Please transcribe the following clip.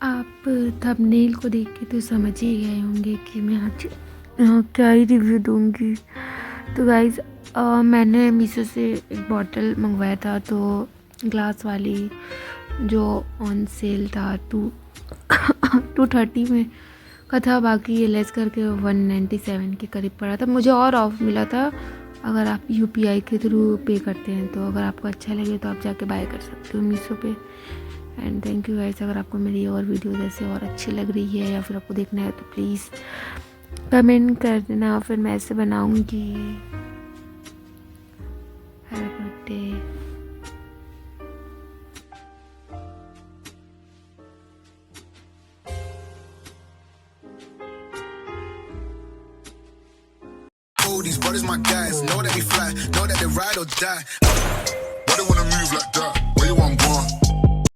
आप थंबनेल को देख के तो समझ ही गए होंगे कि मैं आज क्या ही रिव्यू दूंगी। तो गाइज़ मैंने मीशो से एक बॉटल मंगवाया था, तो ग्लास वाली जो ऑन सेल था 230 में का था, बाकी ये लेस करके 197 के करीब पड़ा था। मुझे और ऑफ मिला था अगर आप UPI के थ्रू पे करते हैं। तो अगर आपको अच्छा लगे तो आप जाके बाय कर सकते हो मीशो पे। And thank you guys. अगर आपको मेरी और वीडियो जैसे और अच्छी लग रही है या फिर आपको देखना है तो प्लीज़ कमेंट कर देना, फिर मैं ऐसे बनाऊँगी। Have a good day. These brothers my guys, know that we fly, know that they ride or die. Why they wanna move